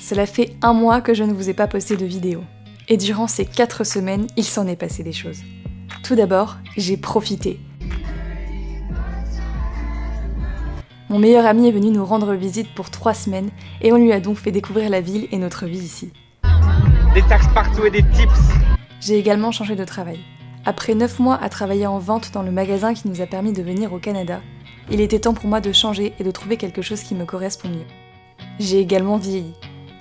Cela fait 1 mois que je ne vous ai pas posté de vidéo. Et durant ces 4 semaines, il s'en est passé des choses. Tout d'abord, j'ai profité. Mon meilleur ami est venu nous rendre visite pour 3 semaines et on lui a donc fait découvrir la ville et notre vie ici. Des taxes partout et des tips. J'ai également changé de travail. Après 9 mois à travailler en vente dans le magasin qui nous a permis de venir au Canada, il était temps pour moi de changer et de trouver quelque chose qui me correspond mieux. J'ai également vieilli.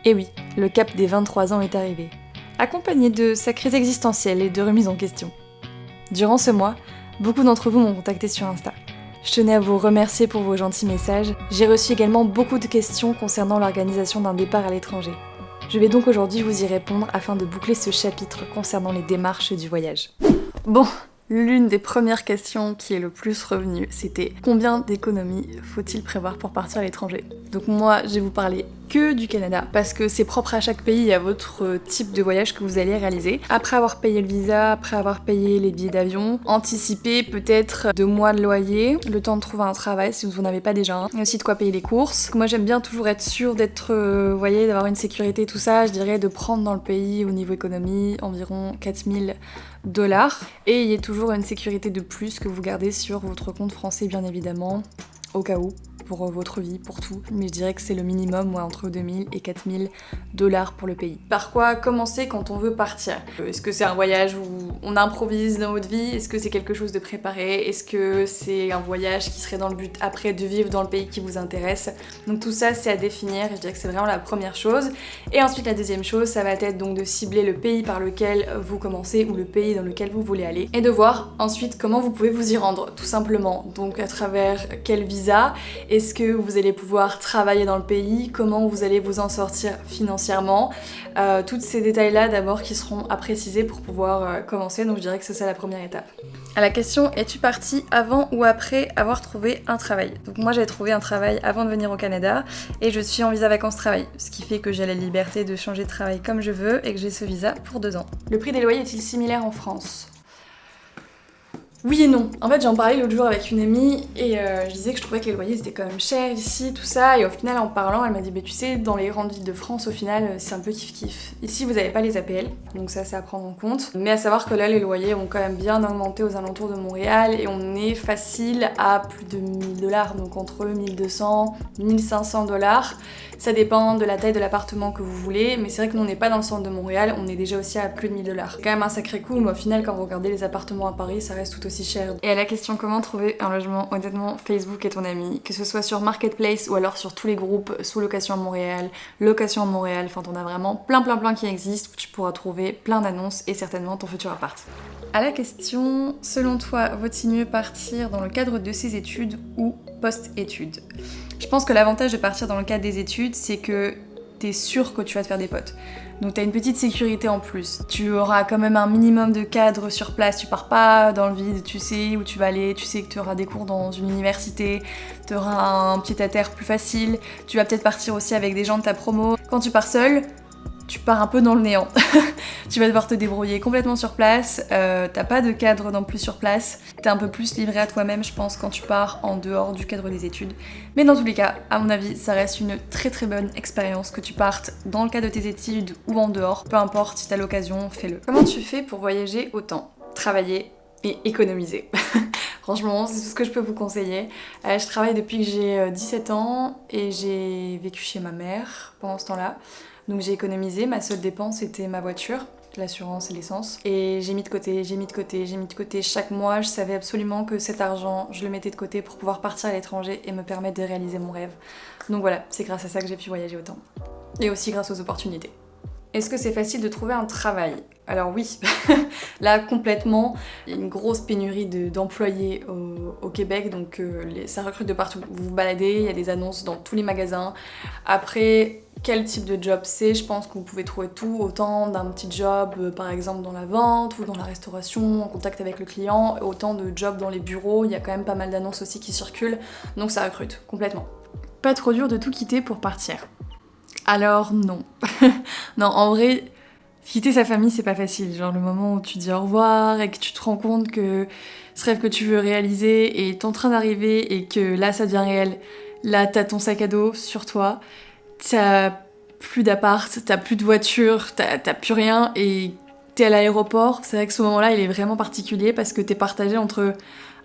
Et oui, le cap des 23 ans est arrivé, accompagné de sacrés existentiels et de remises en question. Durant ce mois, beaucoup d'entre vous m'ont contacté sur Insta. Je tenais à vous remercier pour vos gentils messages. J'ai reçu également beaucoup de questions concernant l'organisation d'un départ à l'étranger. Je vais donc aujourd'hui vous y répondre afin de boucler ce chapitre concernant les démarches du voyage. Bon, l'une des premières questions qui est le plus revenue, c'était combien d'économies faut-il prévoir pour partir à l'étranger? Donc moi, je vais vous parler que du Canada, parce que c'est propre à chaque pays et à votre type de voyage que vous allez réaliser. Après avoir payé le visa, après avoir payé les billets d'avion, anticipez peut-être 2 mois de loyer, le temps de trouver un travail si vous n'en avez pas déjà un, et aussi de quoi payer les courses. Moi j'aime bien toujours être sûre d'être, voyez, d'avoir une sécurité, tout ça, je dirais de prendre dans le pays au niveau économie environ 4000 $, et il y a toujours une sécurité de plus que vous gardez sur votre compte français bien évidemment, au cas où, pour votre vie, pour tout, mais je dirais que c'est le minimum, entre 2000 et 4000 $ pour le pays. Par quoi commencer quand on veut partir? Est-ce que c'est un voyage où on improvise dans votre vie? Est-ce que c'est quelque chose de préparé? Est-ce que c'est un voyage qui serait dans le but après de vivre dans le pays qui vous intéresse? Donc tout ça c'est à définir, je dirais que c'est vraiment la première chose. Et ensuite la deuxième chose, ça va être donc de cibler le pays par lequel vous commencez ou le pays dans lequel vous voulez aller et de voir ensuite comment vous pouvez vous y rendre, tout simplement. Donc à travers quel visa, est-ce que vous allez pouvoir travailler dans le pays, comment vous allez vous en sortir financièrement, tous ces détails-là d'abord qui seront à préciser pour pouvoir commencer, donc je dirais que c'est ça la première étape. À la question, es-tu partie avant ou après avoir trouvé un travail? Donc moi j'ai trouvé un travail avant de venir au Canada et je suis en visa vacances-travail, ce qui fait que j'ai la liberté de changer de travail comme je veux et que j'ai ce visa pour 2 ans. Le prix des loyers est-il similaire en France? Oui et non. En fait, j'en parlais l'autre jour avec une amie et je disais que je trouvais que les loyers étaient quand même chers ici, tout ça. Et au final, en parlant, elle m'a dit, tu sais, dans les grandes villes de France, au final, c'est un peu kiff-kiff. Ici, vous n'avez pas les APL, donc ça, c'est à prendre en compte. Mais à savoir que là, les loyers ont quand même bien augmenté aux alentours de Montréal et on est facile à plus de 1000 $, donc entre 1200 1500 $. Ça dépend de la taille de l'appartement que vous voulez, mais c'est vrai que nous on n'est pas dans le centre de Montréal, on est déjà aussi à plus de 1000 $. C'est quand même un sacré coup, mais au final quand vous regardez les appartements à Paris, ça reste tout aussi cher. Et à la question comment trouver un logement, honnêtement, Facebook est ton ami, que ce soit sur Marketplace ou alors sur tous les groupes sous-location à Montréal, location à Montréal, enfin t'en as vraiment plein qui existent, où tu pourras trouver plein d'annonces et certainement ton futur appart. À la question, selon toi, vaut-il mieux partir dans le cadre de ses études ou post-études? Je pense que l'avantage de partir dans le cadre des études, c'est que t'es sûr que tu vas te faire des potes. Donc t'as une petite sécurité en plus. Tu auras quand même un minimum de cadre sur place, tu pars pas dans le vide, tu sais où tu vas aller, tu sais que tu auras des cours dans une université, tu auras un pied-à-terre plus facile, tu vas peut-être partir aussi avec des gens de ta promo. Quand tu pars seul, tu pars un peu dans le néant. Tu vas devoir te débrouiller complètement sur place, t'as pas de cadre non plus sur place, t'es un peu plus livré à toi-même je pense quand tu pars en dehors du cadre des études. Mais dans tous les cas, à mon avis, ça reste une très bonne expérience que tu partes dans le cadre de tes études ou en dehors, peu importe si t'as l'occasion, fais-le. Comment tu fais pour voyager autant? Travailler et économiser. Franchement, c'est tout ce que je peux vous conseiller. Je travaille depuis que j'ai 17 ans et j'ai vécu chez ma mère pendant ce temps-là. Donc j'ai économisé, ma seule dépense était ma voiture, l'assurance et l'essence. Et j'ai mis de côté. Chaque mois, je savais absolument que cet argent, je le mettais de côté pour pouvoir partir à l'étranger et me permettre de réaliser mon rêve. Donc voilà, c'est grâce à ça que j'ai pu voyager autant. Et aussi grâce aux opportunités. Est-ce que c'est facile de trouver un travail? Alors oui, là complètement, il y a une grosse pénurie d'employés au Québec, donc ça recrute de partout. Vous vous baladez, il y a des annonces dans tous les magasins. Après, quel type de job c'est? Je pense que vous pouvez trouver tout, autant d'un petit job par exemple dans la vente ou dans la restauration, en contact avec le client, autant de jobs dans les bureaux, il y a quand même pas mal d'annonces aussi qui circulent, donc ça recrute complètement. Pas trop dur de tout quitter pour partir? Alors non. Non, en vrai, quitter sa famille c'est pas facile, genre le moment où tu dis au revoir et que tu te rends compte que ce rêve que tu veux réaliser est en train d'arriver et que là ça devient réel, là t'as ton sac à dos sur toi, t'as plus d'appart, t'as plus de voiture, t'as plus rien et t'es à l'aéroport. C'est vrai que ce moment-là, il est vraiment particulier parce que t'es partagé entre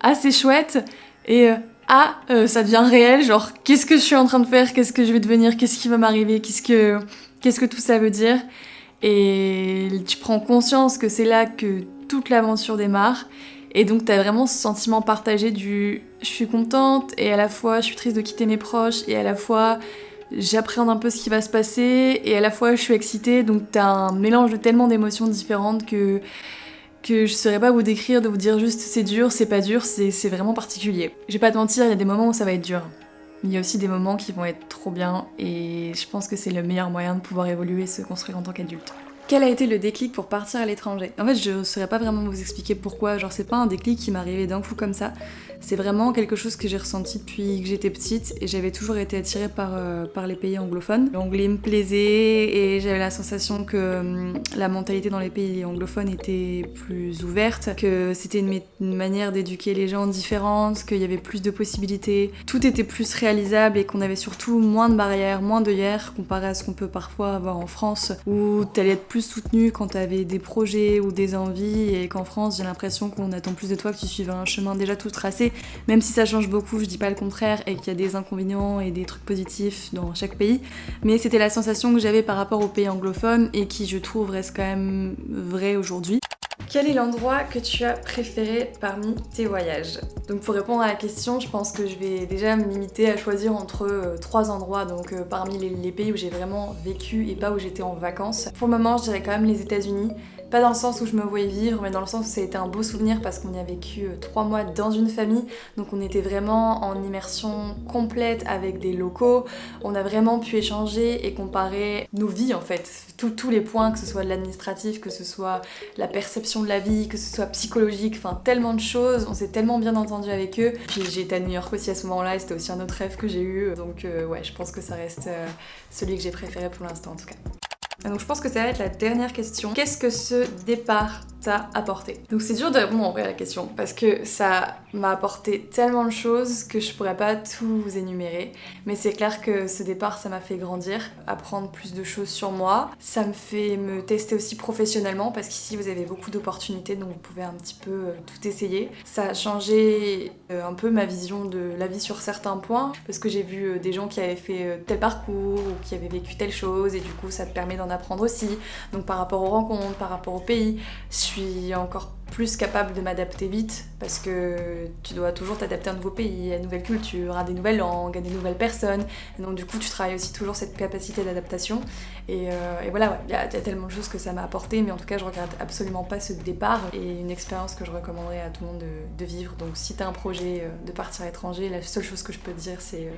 ah c'est chouette et ça devient réel, genre qu'est-ce que je suis en train de faire, qu'est-ce que je vais devenir, qu'est-ce qui va m'arriver, qu'est-ce que tout ça veut dire. Et tu prends conscience que c'est là que toute l'aventure démarre. Et donc t'as vraiment ce sentiment partagé du je suis contente et à la fois je suis triste de quitter mes proches et à la fois j'appréhende un peu ce qui va se passer et à la fois je suis excitée. Donc t'as un mélange de tellement d'émotions différentes que je saurais pas vous décrire, de vous dire juste c'est dur, c'est pas dur, c'est vraiment particulier. Je vais pas te mentir, il y a des moments où ça va être dur. Mais il y a aussi des moments qui vont être trop bien et je pense que c'est le meilleur moyen de pouvoir évoluer et se construire en tant qu'adulte. Quel a été le déclic pour partir à l'étranger? En fait, je saurais pas vraiment vous expliquer pourquoi, genre c'est pas un déclic qui m'est arrivé d'un coup comme ça, c'est vraiment quelque chose que j'ai ressenti depuis que j'étais petite et j'avais toujours été attirée par les pays anglophones. L'anglais me plaisait et j'avais la sensation que la mentalité dans les pays anglophones était plus ouverte, que c'était une manière d'éduquer les gens différente, qu'il y avait plus de possibilités, tout était plus réalisable et qu'on avait surtout moins de barrières, moins d'œillères comparé à ce qu'on peut parfois avoir en France où t'allais être plus soutenu quand t'avais des projets ou des envies et qu'en France j'ai l'impression qu'on attend plus de toi que tu suives un chemin déjà tout tracé, même si ça change beaucoup, je dis pas le contraire et qu'il y a des inconvénients et des trucs positifs dans chaque pays, mais c'était la sensation que j'avais par rapport aux pays anglophones et qui je trouve reste quand même vrai aujourd'hui. Quel est l'endroit que tu as préféré parmi tes voyages? Donc pour répondre à la question, je pense que je vais déjà me limiter à choisir entre 3 endroits, donc parmi les pays où j'ai vraiment vécu et pas où j'étais en vacances. Pour le moment, je dirais quand même les États-Unis. Pas dans le sens où je me voyais vivre, mais dans le sens où ça a été un beau souvenir parce qu'on y a vécu 3 mois dans une famille. Donc on était vraiment en immersion complète avec des locaux. On a vraiment pu échanger et comparer nos vies en fait. Tous les points, que ce soit de l'administratif, que ce soit la perception de la vie, que ce soit psychologique, enfin tellement de choses. On s'est tellement bien entendu avec eux. Puis j'ai été à New York aussi à ce moment-là et c'était aussi un autre rêve que j'ai eu. Donc ouais, je pense que ça reste celui que j'ai préféré pour l'instant en tout cas. Donc je pense que ça va être la dernière question. Qu'est-ce que ce départ t'a apporté? Donc c'est dur de répondre en vrai à la question parce que ça m'a apporté tellement de choses que je pourrais pas tout vous énumérer. Mais c'est clair que ce départ ça m'a fait grandir, apprendre plus de choses sur moi. Ça me fait me tester aussi professionnellement parce qu'ici vous avez beaucoup d'opportunités donc vous pouvez un petit peu tout essayer. Ça a changé un peu ma vision de la vie sur certains points parce que j'ai vu des gens qui avaient fait tel parcours ou qui avaient vécu telle chose et du coup ça te permet d'en apprendre aussi. Donc par rapport aux rencontres, par rapport au pays, je suis encore plus capable de m'adapter vite parce que tu dois toujours t'adapter à un nouveau pays, à une nouvelle culture, à des nouvelles langues, à des nouvelles personnes. Et donc du coup tu travailles aussi toujours cette capacité d'adaptation. Et voilà, ouais, il y a tellement de choses que ça m'a apporté, mais en tout cas je regrette absolument pas ce départ et une expérience que je recommanderais à tout le monde de vivre. Donc si t'as un projet de partir à l'étranger, la seule chose que je peux te dire c'est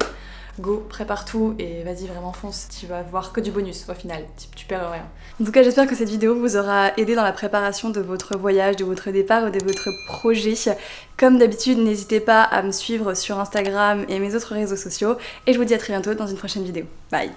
go, prépare tout et vas-y vraiment fonce, tu vas voir que du bonus au final, tu perds rien. En tout cas j'espère que cette vidéo vous aura aidé dans la préparation de votre voyage, de votre départ ou de votre projet. Comme d'habitude n'hésitez pas à me suivre sur Instagram et mes autres réseaux sociaux et je vous dis à très bientôt dans une prochaine vidéo. Bye.